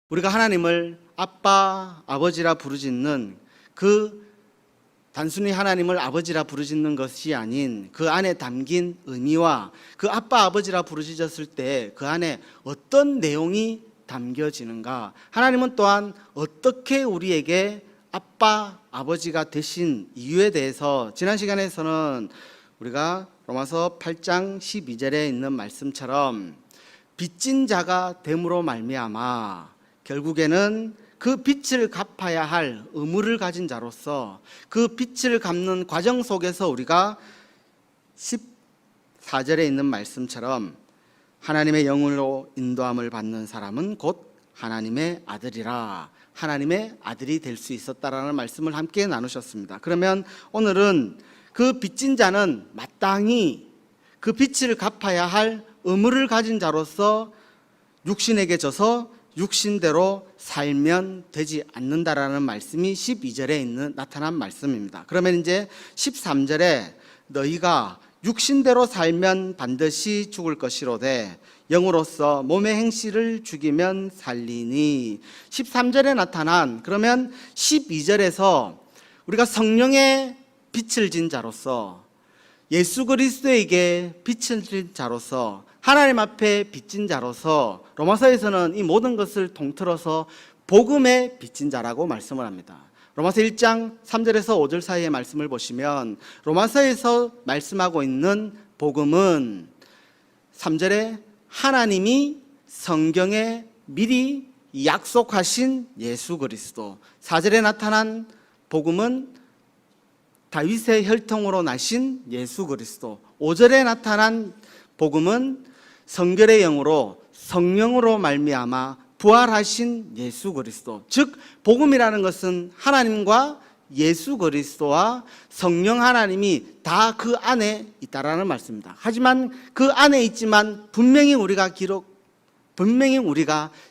우리가 하나님을 아빠, 아버지라 부르짖는 그 단순히 하나님을 아버지라 부르짖는 것이 아닌 그 안에 담긴 의미와 그 아빠, 아버지라 부르짖었을 때 그 안에 어떤 내용이 담겨지는가, 하나님은 또한 어떻게 우리에게 아빠, 아버지가 되신 이유에 대해서 지난 시간에서는 우리가 로마서 8장 12절에 있는 말씀처럼 빚진 자가 됨으로 말미암아 결국에는 그 빚을 갚아야 할 의무를 가진 자로서 그 빚을 갚는 과정 속에서 우리가 14절에 있는 말씀처럼 하나님의 영으로 인도함을 받는 사람은 곧 하나님의 아들이라, 하나님의 아들이 될 수 있었다라는 말씀을 함께 나누셨습니다. 그러면 오늘은 그 빚진 자는 마땅히 그 빚을 갚아야 할 의무를 가진 자로서 육신에게 져서 육신대로 살면 되지 않는다라는 말씀이 12절에 있는 나타난 말씀입니다. 그러면 이제 13절에 너희가 육신대로 살면 반드시 죽을 것이로되 영으로서 몸의 행실을 죽이면 살리니, 13절에 나타난, 그러면 12절에서 우리가 성령의 빛을 진 자로서 예수 그리스도에게 빛을 진 자로서 하나님 앞에 빚진 자로서 로마서에서는 이 모든 것을 통틀어서 복음의 빚진 자라고 말씀을 합니다. 로마서 1장 3절에서 5절 사이의 말씀을 보시면 로마서에서 말씀하고 있는 복음은 3절에 하나님이 성경에 미리 약속하신 예수 그리스도, 4절에 나타난 복음은 다윗의 혈통으로 나신 예수 그리스도, 5절에 나타난 복음은 성결의 영으로 성령으로 말미암아 부활하신 예수 그리스도, 즉 복음이라는 것은 하나님과 예수 그리스도와 성령 하나님이 다 그 안에 있다라는 말씀입니다. 하지만 그 안에 있지만 분명히 우리가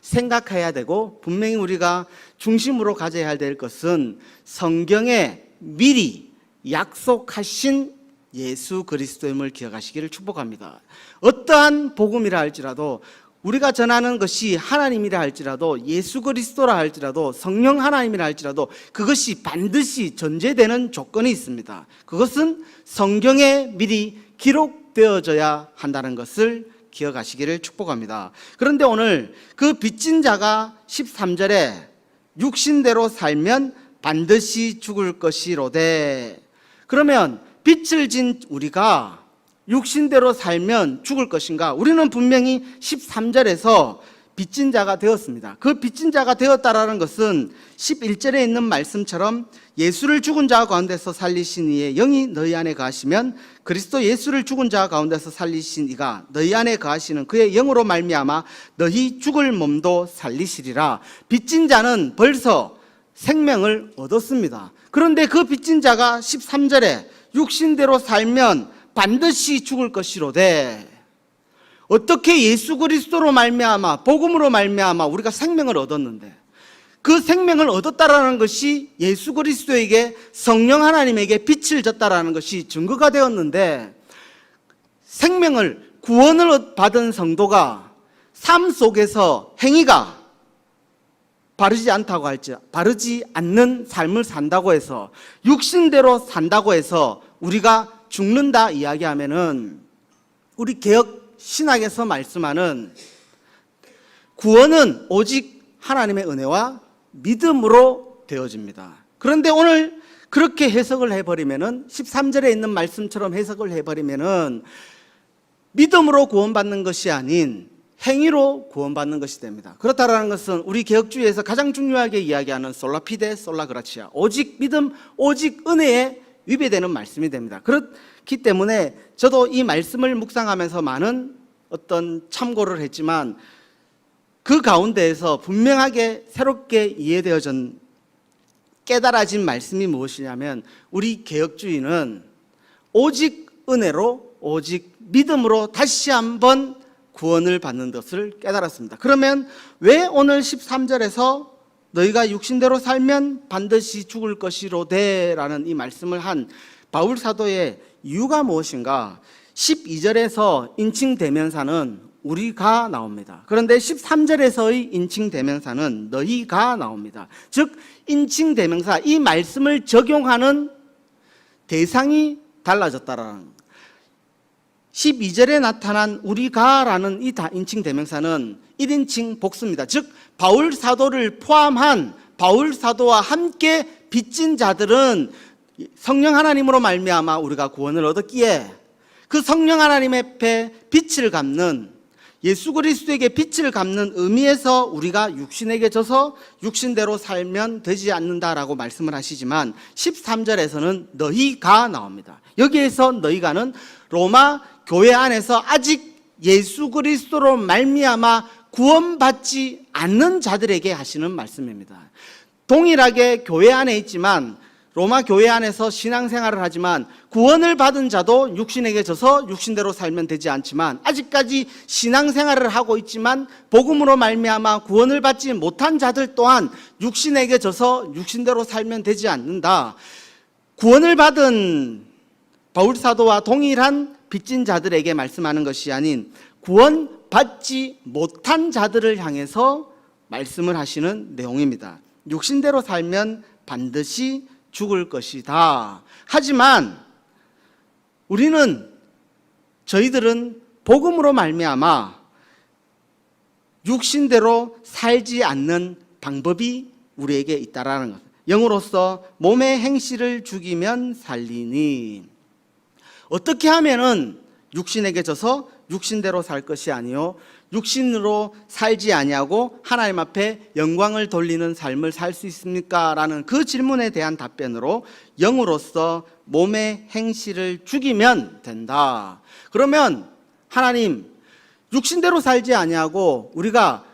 생각해야 되고 분명히 우리가 중심으로 가져야 될 것은 성경에 미리 약속하신 예수 그리스도임을 기억하시기를 축복합니다. 어떠한 복음이라 할지라도, 우리가 전하는 것이 하나님이라 할지라도, 예수 그리스도라 할지라도, 성령 하나님이라 할지라도 그것이 반드시 전제되는 조건이 있습니다. 그것은 성경에 미리 기록되어져야 한다는 것을 기억하시기를 축복합니다. 그런데 오늘 그 빚진 자가 13절에 육신대로 살면 반드시 죽을 것이로되, 그러면 빚을 진 우리가 육신대로 살면 죽을 것인가? 우리는 분명히 13절에서 빚진 자가 되었습니다. 그 빚진 자가 되었다라는 것은 11절에 있는 말씀처럼 예수를 죽은 자 가운데서 살리신 이의 영이 너희 안에 거하시면 그리스도 예수를 죽은 자 가운데서 살리신 이가 너희 안에 거하시는 그의 영으로 말미암아 너희 죽을 몸도 살리시리라. 빚진 자는 벌써 생명을 얻었습니다. 그런데 그 빚진 자가 13절에 육신대로 살면 반드시 죽을 것이로되, 어떻게 예수 그리스도로 말미암아 복음으로 말미암아 우리가 생명을 얻었는데, 그 생명을 얻었다라는 것이 예수 그리스도에게 성령 하나님에게 빛을 졌다라는 것이 증거가 되었는데, 생명을 구원을 받은 성도가 삶 속에서 행위가 바르지 않다고 할지, 바르지 않는 삶을 산다고 해서, 육신대로 산다고 해서 우리가 죽는다 이야기하면은, 우리 개혁 신학에서 말씀하는 구원은 오직 하나님의 은혜와 믿음으로 되어집니다. 그런데 오늘 그렇게 해석을 해버리면은, 13절에 있는 말씀처럼 해석을 해버리면은 믿음으로 구원받는 것이 아닌 행위로 구원받는 것이 됩니다. 그렇다라는 것은 우리 개혁주의에서 가장 중요하게 이야기하는 솔라피데 솔라그라치아, 오직 믿음, 오직 은혜에 위배되는 말씀이 됩니다. 그렇기 때문에 저도 이 말씀을 묵상하면서 많은 어떤 참고를 했지만 그 가운데에서 분명하게 새롭게 이해되어진, 깨달아진 말씀이 무엇이냐면, 우리 개혁주의는 오직 은혜로, 오직 믿음으로 다시 한번 구원을 받는 것을 깨달았습니다. 그러면 왜 오늘 13절에서 너희가 육신대로 살면 반드시 죽을 것이로되 라는 이 말씀을 한 바울 사도의 이유가 무엇인가? 12절에서 인칭 대명사는 우리가 나옵니다. 그런데 13절에서의 인칭 대명사는 너희가 나옵니다. 즉 인칭 대명사, 이 말씀을 적용하는 대상이 달라졌다라는 겁니다. 12절에 나타난 우리가라는 이 인칭 대명사는 1인칭 복수입니다. 즉 바울 사도를 포함한 바울 사도와 함께 빚진 자들은 성령 하나님으로 말미암아 우리가 구원을 얻었기에 그 성령 하나님 앞에 빛을 갚는, 예수 그리스도에게 빛을 갚는 의미에서 우리가 육신에게 져서 육신대로 살면 되지 않는다라고 말씀을 하시지만 13절에서는 너희가 나옵니다. 여기에서 너희가는 로마 교회 안에서 아직 예수 그리스도로 말미암아 구원받지 않는 자들에게 하시는 말씀입니다. 동일하게 교회 안에 있지만 로마 교회 안에서 신앙생활을 하지만 구원을 받은 자도 육신에게 져서 육신대로 살면 되지 않지만 아직까지 신앙생활을 하고 있지만 복음으로 말미암아 구원을 받지 못한 자들 또한 육신에게 져서 육신대로 살면 되지 않는다. 구원을 받은 바울 사도와 동일한 빚진 자들에게 말씀하는 것이 아닌 구원받지 못한 자들을 향해서 말씀을 하시는 내용입니다. 육신대로 살면 반드시 죽을 것이다. 하지만 저희들은 복음으로 말미암아 육신대로 살지 않는 방법이 우리에게 있다라는 것. 영으로서 몸의 행실을 죽이면 살리니. 어떻게 하면은 육신에게 져서 육신대로 살 것이 아니요 육신으로 살지 아니하고 하나님 앞에 영광을 돌리는 삶을 살 수 있습니까? 라는 그 질문에 대한 답변으로 영으로서 몸의 행실을 죽이면 된다. 그러면 하나님, 육신대로 살지 아니하고 우리가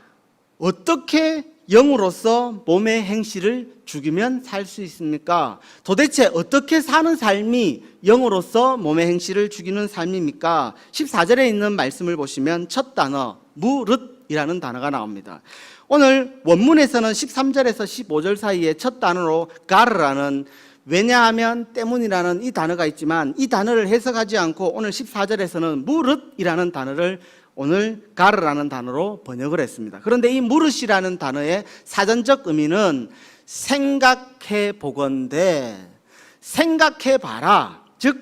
어떻게 영으로서 몸의 행실을 죽이면 살 수 있습니까? 도대체 어떻게 사는 삶이 영으로서 몸의 행실을 죽이는 삶입니까? 14절에 있는 말씀을 보시면 첫 단어 무릇이라는 단어가 나옵니다. 오늘 원문에서는 13절에서 15절 사이에 첫 단어로 가르라는, 왜냐하면 때문이라는 이 단어가 있지만 이 단어를 해석하지 않고 오늘 14절에서는 무릇이라는 단어를 오늘 가르라는 단어로 번역을 했습니다. 그런데 이 무릇이라는 단어의 사전적 의미는 생각해 보건대, 생각해 봐라. 즉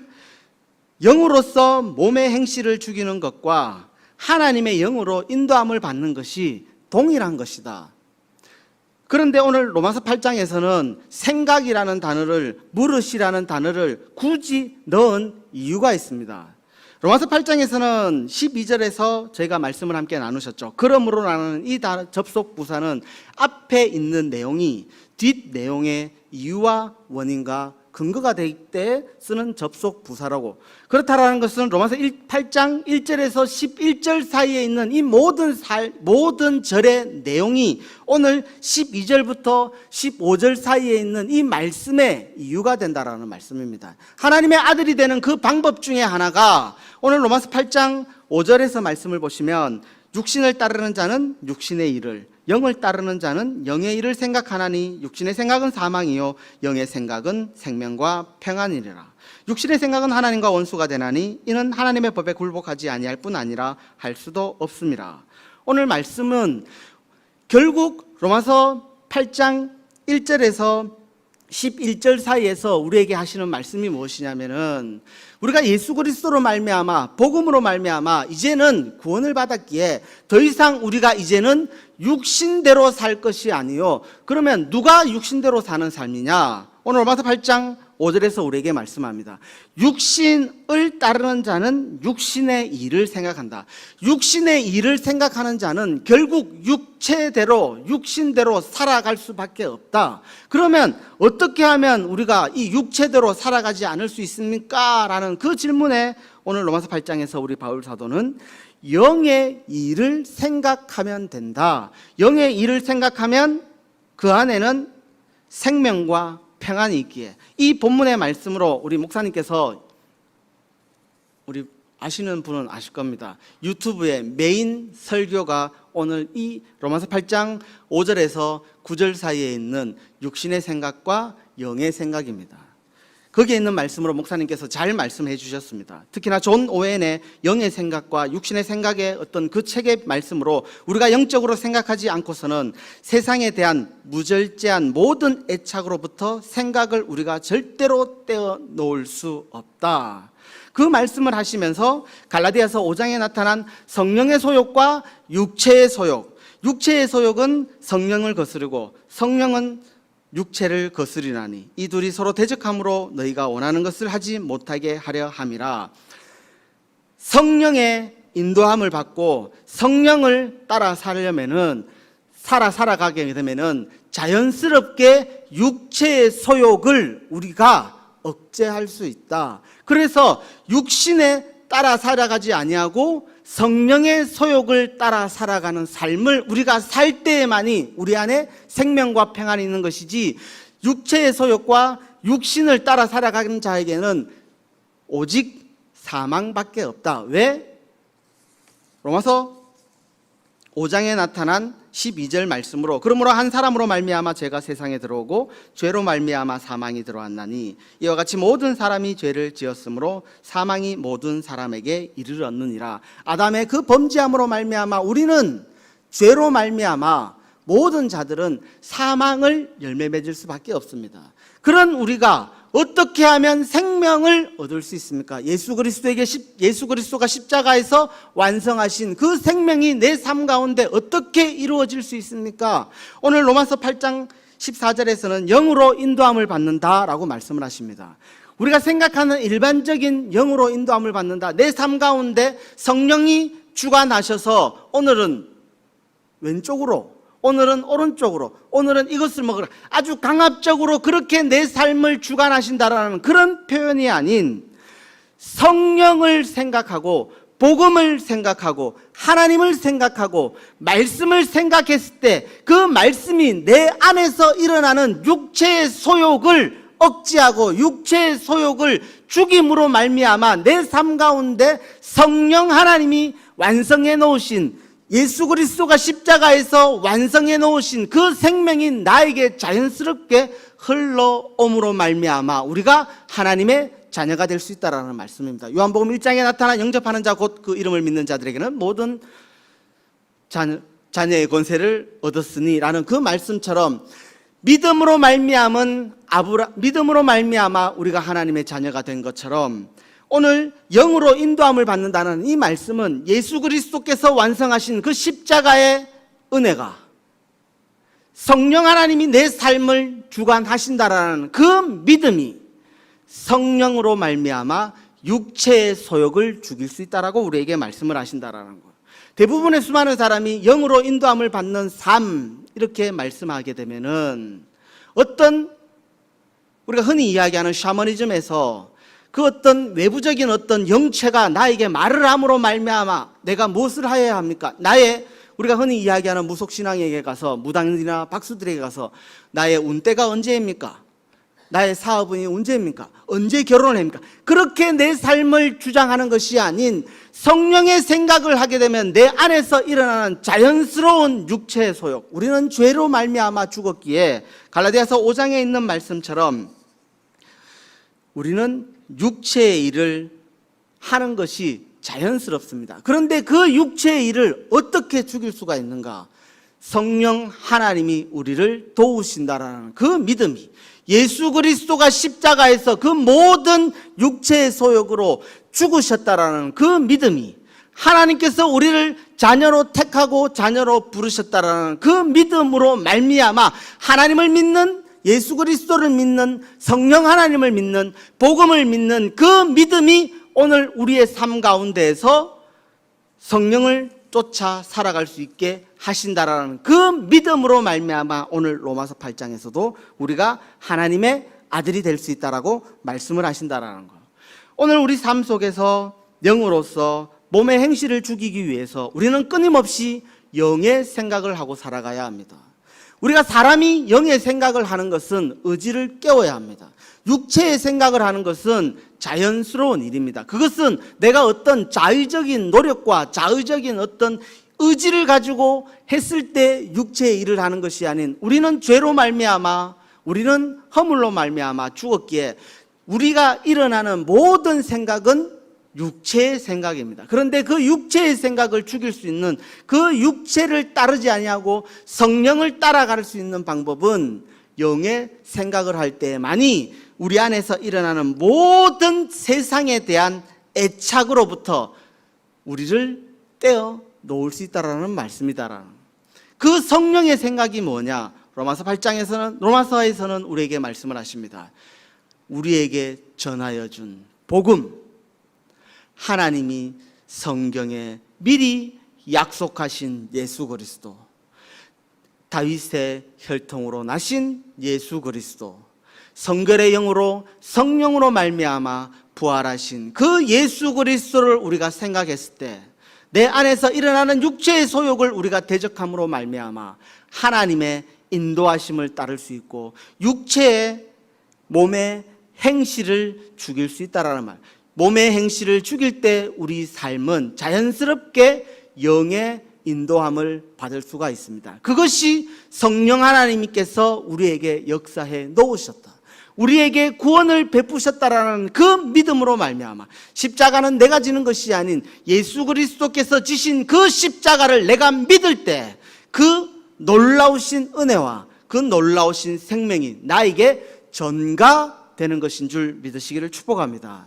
영으로서 몸의 행실을 죽이는 것과 하나님의 영으로 인도함을 받는 것이 동일한 것이다. 그런데 오늘 로마서 8장에서는 생각이라는 단어를, 무릇이라는 단어를 굳이 넣은 이유가 있습니다. 로마서 8장에서는 12절에서 저희가 말씀을 함께 나누셨죠. 그러므로라는 이 접속 부사는 앞에 있는 내용이 뒷 내용의 이유와 원인과 근거가 될 때 쓰는 접속 부사라고. 그렇다라는 것은 로마서 8장 1절에서 11절 사이에 있는 이 모든 절의 내용이 오늘 12절부터 15절 사이에 있는 이 말씀의 이유가 된다라는 말씀입니다. 하나님의 아들이 되는 그 방법 중에 하나가 오늘 로마서 8장 5절에서 말씀을 보시면 육신을 따르는 자는 육신의 일을, 영을 따르는 자는 영의 일을 생각하나니 육신의 생각은 사망이요 영의 생각은 생명과 평안이리라. 육신의 생각은 하나님과 원수가 되나니 이는 하나님의 법에 굴복하지 아니할 뿐 아니라 할 수도 없습니다. 오늘 말씀은 결국 로마서 8장 1절에서 11절 사이에서 우리에게 하시는 말씀이 무엇이냐면은 우리가 예수 그리스도로 말미암아 복음으로 말미암아 이제는 구원을 받았기에 더 이상 우리가 이제는 육신대로 살 것이 아니요. 그러면 누가 육신대로 사는 삶이냐? 오늘 로마서 8장 5절에서 우리에게 말씀합니다. 육신을 따르는 자는 육신의 일을 생각한다. 육신의 일을 생각하는 자는 결국 육신대로 살아갈 수밖에 없다. 그러면 어떻게 하면 우리가 이 육체대로 살아가지 않을 수 있습니까? 라는 그 질문에 오늘 로마서 8장에서 우리 바울 사도는 영의 일을 생각하면 된다. 영의 일을 생각하면 그 안에는 생명과 평안이 있기에, 이 본문의 말씀으로 우리 목사님께서, 우리 아시는 분은 아실 겁니다. 유튜브의 메인 설교가 오늘 이 로마서 8장 5절에서 9절 사이에 있는 육신의 생각과 영의 생각입니다. 거기에 있는 말씀으로 목사님께서 잘 말씀해 주셨습니다. 특히나 존 오웬의 영의 생각과 육신의 생각의 어떤 그 책의 말씀으로 우리가 영적으로 생각하지 않고서는 세상에 대한 무절제한 모든 애착으로부터 생각을 우리가 절대로 떼어놓을 수 없다. 그 말씀을 하시면서 갈라디아서 5장에 나타난 성령의 소욕과 육체의 소욕, 육체의 소욕은 성령을 거스르고 성령은 육체를 거스리나니 이 둘이 서로 대적함으로 너희가 원하는 것을 하지 못하게 하려 함이라. 성령의 인도함을 받고 성령을 따라 살아가게 되면은 자연스럽게 육체의 소욕을 우리가 억제할 수 있다. 그래서 육신에 따라 살아가지 아니하고 성령의 소욕을 따라 살아가는 삶을 우리가 살 때에만이 우리 안에 생명과 평안이 있는 것이지, 육체의 소욕과 육신을 따라 살아가는 자에게는 오직 사망밖에 없다. 왜? 로마서 5장에 나타난 12절 말씀으로 그러므로 한 사람으로 말미암아 죄가 세상에 들어오고 죄로 말미암아 사망이 들어왔나니 이와 같이 모든 사람이 죄를 지었으므로 사망이 모든 사람에게 이르렀느니라. 아담의 그 범죄함으로 말미암아 우리는 죄로 말미암아 모든 자들은 사망을 열매 맺을 수밖에 없습니다. 그런 우리가 어떻게 하면 생명을 얻을 수 있습니까? 예수 그리스도가 십자가에서 완성하신 그 생명이 내 삶 가운데 어떻게 이루어질 수 있습니까? 오늘 로마서 8장 14절에서는 영으로 인도함을 받는다라고 말씀을 하십니다. 우리가 생각하는 일반적인 영으로 인도함을 받는다, 내 삶 가운데 성령이 주관하셔서 오늘은 왼쪽으로, 오늘은 오른쪽으로, 오늘은 이것을 먹으라, 아주 강압적으로 그렇게 내 삶을 주관하신다라는 그런 표현이 아닌, 성령을 생각하고 복음을 생각하고 하나님을 생각하고 말씀을 생각했을 때 그 말씀이 내 안에서 일어나는 육체의 소욕을 억제하고 육체의 소욕을 죽임으로 말미암아 내 삶 가운데 성령 하나님이 완성해 놓으신, 예수 그리스도가 십자가에서 완성해 놓으신 그 생명이 나에게 자연스럽게 흘러옴으로 말미암아 우리가 하나님의 자녀가 될 수 있다라는 말씀입니다. 요한복음 1장에 나타난 영접하는 자 곧 그 이름을 믿는 자들에게는 모든 자녀의 권세를 얻었으니 라는 그 말씀처럼 믿음으로 말미암아 우리가 하나님의 자녀가 된 것처럼 오늘 영으로 인도함을 받는다는 이 말씀은 예수 그리스도께서 완성하신 그 십자가의 은혜가, 성령 하나님이 내 삶을 주관하신다라는 그 믿음이 성령으로 말미암아 육체의 소욕을 죽일 수 있다라고 우리에게 말씀을 하신다라는 것. 대부분의 수많은 사람이 영으로 인도함을 받는 삶 이렇게 말씀하게 되면은 어떤 우리가 흔히 이야기하는 샤머니즘에서 그 어떤 외부적인 어떤 영체가 나에게 말을 함으로 말미암아 내가 무엇을 해야 합니까? 우리가 흔히 이야기하는 무속신앙에게 가서, 무당이나 박수들에게 가서 나의 운때가 언제입니까? 나의 사업은 언제입니까? 언제 결혼을 합니까? 그렇게 내 삶을 주장하는 것이 아닌 성령의 생각을 하게 되면 내 안에서 일어나는 자연스러운 육체의 소욕, 우리는 죄로 말미암아 죽었기에 갈라디아서 5장에 있는 말씀처럼 우리는 육체의 일을 하는 것이 자연스럽습니다. 그런데 그 육체의 일을 어떻게 죽일 수가 있는가? 성령 하나님이 우리를 도우신다라는 그 믿음이, 예수 그리스도가 십자가에서 그 모든 육체의 소욕으로 죽으셨다라는 그 믿음이, 하나님께서 우리를 자녀로 택하고 자녀로 부르셨다라는 그 믿음으로 말미암아 하나님을 믿는, 예수 그리스도를 믿는, 성령 하나님을 믿는, 복음을 믿는 그 믿음이 오늘 우리의 삶 가운데에서 성령을 쫓아 살아갈 수 있게 하신다라는 그 믿음으로 말미암아 오늘 로마서 8장에서도 우리가 하나님의 아들이 될 수 있다라고 말씀을 하신다라는 거. 오늘 우리 삶 속에서 영으로서 몸의 행실을 죽이기 위해서 우리는 끊임없이 영의 생각을 하고 살아가야 합니다. 우리가 사람이 영의 생각을 하는 것은 의지를 깨워야 합니다. 육체의 생각을 하는 것은 자연스러운 일입니다. 그것은 내가 어떤 자의적인 노력과 자의적인 어떤 의지를 가지고 했을 때 육체의 일을 하는 것이 아닌, 우리는 죄로 말미암아, 우리는 허물로 말미암아 죽었기에 우리가 일어나는 모든 생각은 육체의 생각입니다. 그런데 그 육체의 생각을 죽일 수 있는, 그 육체를 따르지 아니하고 성령을 따라갈 수 있는 방법은 영의 생각을 할 때만이 우리 안에서 일어나는 모든 세상에 대한 애착으로부터 우리를 떼어 놓을 수 있다라는 말씀이다라는. 그 성령의 생각이 뭐냐? 로마서에서는 우리에게 말씀을 하십니다. 우리에게 전하여 준 복음, 하나님이 성경에 미리 약속하신 예수 그리스도, 다윗의 혈통으로 나신 예수 그리스도, 성결의 영으로 성령으로 말미암아 부활하신 그 예수 그리스도를 우리가 생각했을 때 내 안에서 일어나는 육체의 소욕을 우리가 대적함으로 말미암아 하나님의 인도하심을 따를 수 있고 육체의 몸의 행실을 죽일 수 있다라는 말. 몸의 행실을 죽일 때 우리 삶은 자연스럽게 영의 인도함을 받을 수가 있습니다. 그것이 성령 하나님께서 우리에게 역사해 놓으셨다, 우리에게 구원을 베푸셨다라는 그 믿음으로 말미암아 십자가는 내가 지는 것이 아닌 예수 그리스도께서 지신 그 십자가를 내가 믿을 때 그 놀라우신 은혜와 그 놀라우신 생명이 나에게 전가되는 것인 줄 믿으시기를 축복합니다.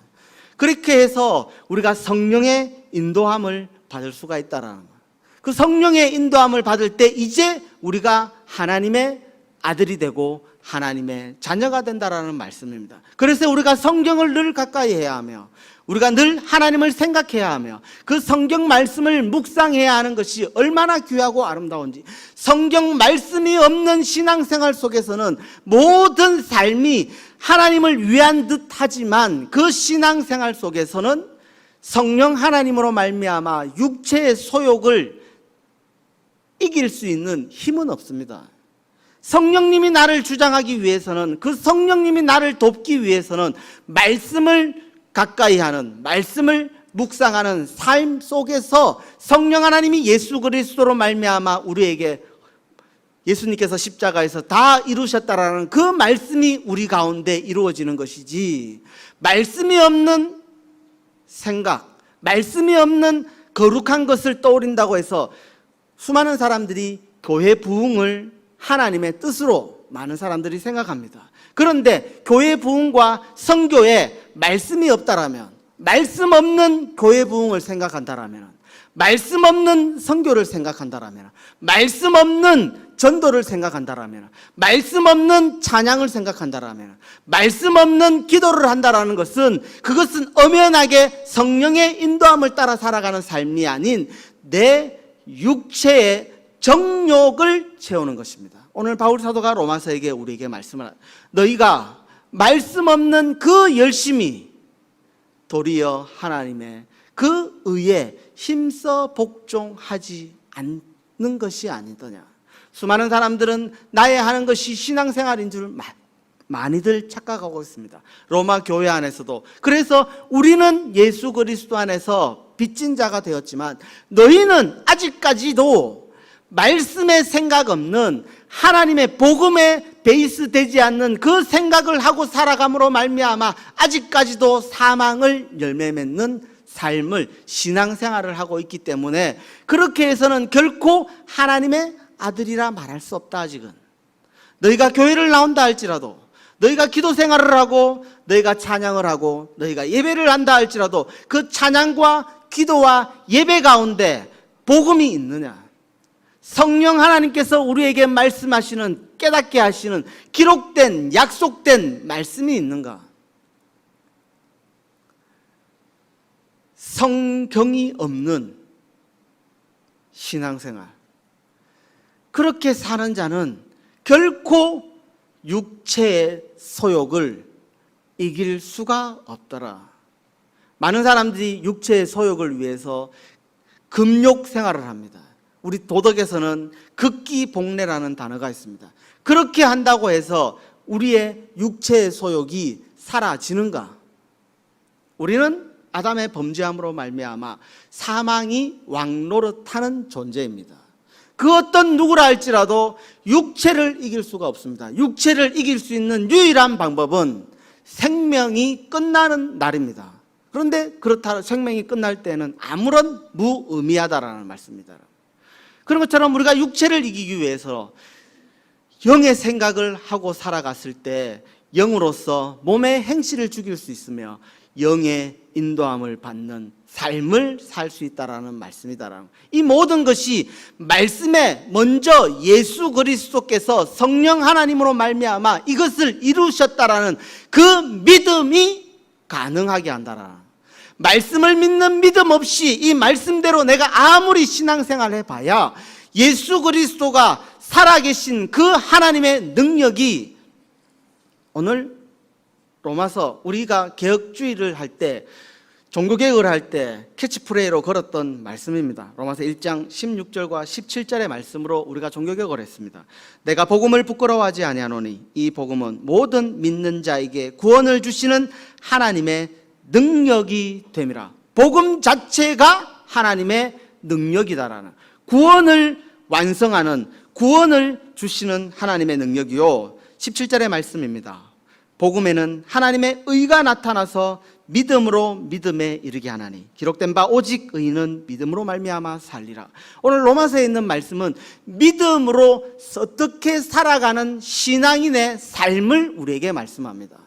그렇게 해서 우리가 성령의 인도함을 받을 수가 있다라는 거예요. 그 성령의 인도함을 받을 때 이제 우리가 하나님의 아들이 되고 하나님의 자녀가 된다라는 말씀입니다. 그래서 우리가 성경을 늘 가까이 해야 하며 우리가 늘 하나님을 생각해야 하며 그 성경 말씀을 묵상해야 하는 것이 얼마나 귀하고 아름다운지. 성경 말씀이 없는 신앙생활 속에서는 모든 삶이 하나님을 위한 듯 하지만 그 신앙생활 속에서는 성령 하나님으로 말미암아 육체의 소욕을 이길 수 있는 힘은 없습니다. 성령님이 나를 주장하기 위해서는, 그 성령님이 나를 돕기 위해서는 말씀을 가까이 하는, 말씀을 묵상하는 삶 속에서 성령 하나님이 예수 그리스도로 말미암아 우리에게 예수님께서 십자가에서 다 이루셨다라는 그 말씀이 우리 가운데 이루어지는 것이지, 말씀이 없는 생각, 말씀이 없는 거룩한 것을 떠올린다고 해서 수많은 사람들이 교회 부흥을 하나님의 뜻으로 많은 사람들이 생각합니다. 그런데 교회 부흥과 선교에 말씀이 없다라면, 말씀 없는 교회 부흥을 생각한다라면, 말씀 없는 선교를 생각한다라면, 말씀 없는 전도를 생각한다라면, 말씀 없는 찬양을 생각한다라면, 말씀 없는 기도를 한다라는 것은, 그것은 엄연하게 성령의 인도함을 따라 살아가는 삶이 아닌 내 육체의 정욕을 채우는 것입니다. 오늘 바울 사도가 로마서에게 우리에게 말씀을, 너희가 말씀 없는 그 열심이 도리어 하나님의 그 의에 힘써 복종하지 않는 것이 아니더냐. 수많은 사람들은 나의 하는 것이 신앙생활인 줄 많이들 착각하고 있습니다. 로마 교회 안에서도. 그래서 우리는 예수 그리스도 안에서 빚진 자가 되었지만 너희는 아직까지도 말씀에 생각 없는, 하나님의 복음에 베이스 되지 않는 그 생각을 하고 살아감으로 말미암아 아직까지도 사망을 열매 맺는 삶을, 신앙생활을 하고 있기 때문에 그렇게 해서는 결코 하나님의 아들이라 말할 수 없다. 아직은 너희가 교회를 나온다 할지라도, 너희가 기도 생활을 하고, 너희가 찬양을 하고, 너희가 예배를 한다 할지라도 그 찬양과 기도와 예배 가운데 복음이 있느냐? 성령 하나님께서 우리에게 말씀하시는, 깨닫게 하시는 기록된, 약속된 말씀이 있는가? 성경이 없는 신앙생활, 그렇게 사는 자는 결코 육체의 소욕을 이길 수가 없더라. 많은 사람들이 육체의 소욕을 위해서 금욕 생활을 합니다. 우리 도덕에서는 극기복례라는 단어가 있습니다. 그렇게 한다고 해서 우리의 육체의 소욕이 사라지는가? 우리는 아담의 범죄함으로 말미암아 사망이 왕노릇하는 존재입니다. 그 어떤 누구라 할지라도 육체를 이길 수가 없습니다. 육체를 이길 수 있는 유일한 방법은 생명이 끝나는 날입니다. 그런데 그렇다 생명이 끝날 때는 아무런 무의미하다라는 말씀입니다. 그런 것처럼 우리가 육체를 이기기 위해서 영의 생각을 하고 살아갔을 때 영으로서 몸의 행실을 죽일 수 있으며 영의 인도함을 받는 삶을 살 수 있다라는 말씀이다라는, 이 모든 것이 말씀에 먼저 예수 그리스도께서 성령 하나님으로 말미암아 이것을 이루셨다라는 그 믿음이 가능하게 한다라는, 말씀을 믿는 믿음 없이 이 말씀대로 내가 아무리 신앙생활을 해봐야 예수 그리스도가 살아계신 그 하나님의 능력이, 오늘 로마서 우리가 개혁주의를 할 때, 종교개혁을 할 때 캐치프레이로 걸었던 말씀입니다. 로마서 1장 16절과 17절의 말씀으로 우리가 종교개혁을 했습니다. 내가 복음을 부끄러워하지 아니하노니 이 복음은 모든 믿는 자에게 구원을 주시는 하나님의 능력이 됨이라. 복음 자체가 하나님의 능력이다라는, 구원을 완성하는, 구원을 주시는 하나님의 능력이요. 17절의 말씀입니다. 복음에는 하나님의 의가 나타나서 믿음으로 믿음에 이르게 하나니 기록된 바 오직 의인은 믿음으로 말미암아 살리라. 오늘 로마서에 있는 말씀은 믿음으로 어떻게 살아가는 신앙인의 삶을 우리에게 말씀합니다.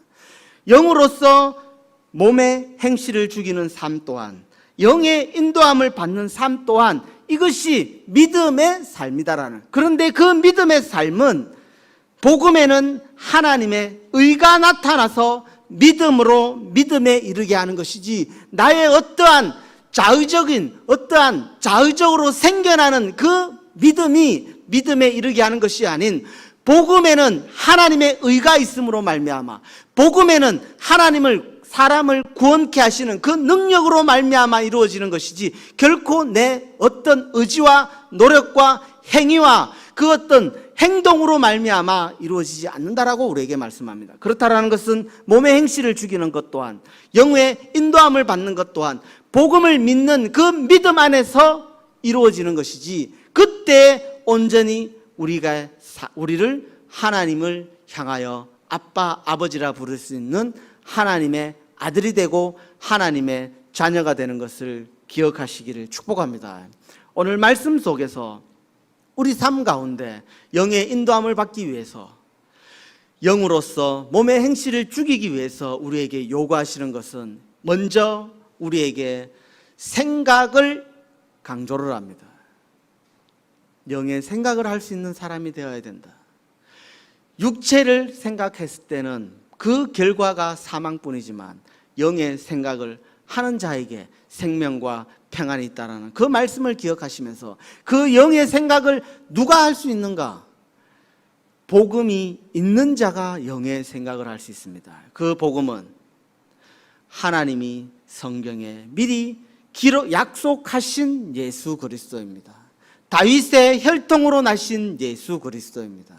영으로서 몸의 행실을 죽이는 삶 또한, 영의 인도함을 받는 삶 또한 이것이 믿음의 삶이다라는, 그런데 그 믿음의 삶은 복음에는 하나님의 의가 나타나서 믿음으로 믿음에 이르게 하는 것이지, 나의 어떠한 자의적으로 생겨나는 그 믿음이 믿음에 이르게 하는 것이 아닌, 복음에는 하나님의 의가 있음으로 말미암아, 복음에는 사람을 구원케 하시는 그 능력으로 말미암아 이루어지는 것이지, 결코 내 어떤 의지와 노력과 행위와 그 어떤 행동으로 말미암아 이루어지지 않는다라고 우리에게 말씀합니다. 그렇다라는 것은 몸의 행실을 죽이는 것 또한, 영의 인도함을 받는 것 또한 복음을 믿는 그 믿음 안에서 이루어지는 것이지, 그때 온전히 우리를 하나님을 향하여 아빠, 아버지라 부를 수 있는 하나님의 아들이 되고 하나님의 자녀가 되는 것을 기억하시기를 축복합니다. 오늘 말씀 속에서 우리 삶 가운데 영의 인도함을 받기 위해서, 영으로서 몸의 행실을 죽이기 위해서 우리에게 요구하시는 것은 먼저 우리에게 생각을 강조를 합니다. 영의 생각을 할 수 있는 사람이 되어야 된다. 육체를 생각했을 때는 그 결과가 사망뿐이지만 영의 생각을 하는 자에게 생명과 평안이 있다라는 그 말씀을 기억하시면서, 그 영의 생각을 누가 할 수 있는가? 복음이 있는 자가 영의 생각을 할 수 있습니다. 그 복음은 하나님이 성경에 미리 약속하신 예수 그리스도입니다. 다윗의 혈통으로 나신 예수 그리스도입니다.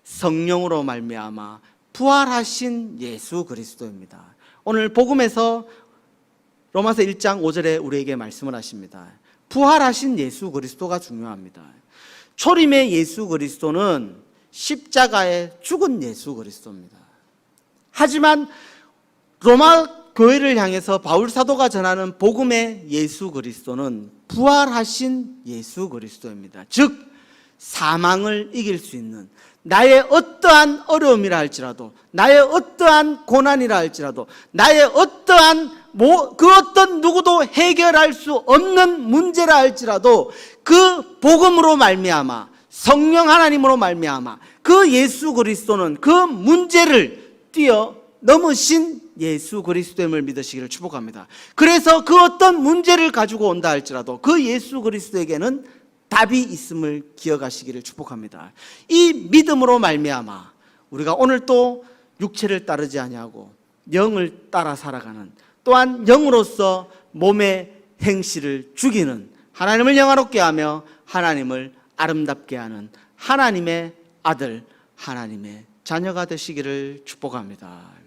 성령으로 말미암아 부활하신 예수 그리스도입니다. 오늘 복음에서 로마서 1장 5절에 우리에게 말씀을 하십니다. 부활하신 예수 그리스도가 중요합니다. 초림의 예수 그리스도는 십자가에 죽은 예수 그리스도입니다. 하지만 로마 교회를 향해서 바울 사도가 전하는 복음의 예수 그리스도는 부활하신 예수 그리스도입니다. 즉 사망을 이길 수 있는, 나의 어떠한 어려움이라 할지라도, 나의 어떠한 고난이라 할지라도, 나의 어떠한 그 어떤 누구도 해결할 수 없는 문제라 할지라도 그 복음으로 말미암아, 성령 하나님으로 말미암아 그 예수 그리스도는 그 문제를 뛰어넘으신 예수 그리스도임을 믿으시기를 축복합니다. 그래서 그 어떤 문제를 가지고 온다 할지라도 그 예수 그리스도에게는 답이 있음을 기억하시기를 축복합니다. 이 믿음으로 말미암아 우리가 오늘 또 육체를 따르지 아니하고 영을 따라 살아가는, 또한 영으로서 몸의 행실을 죽이는, 하나님을 영화롭게 하며 하나님을 아름답게 하는 하나님의 아들, 하나님의 자녀가 되시기를 축복합니다.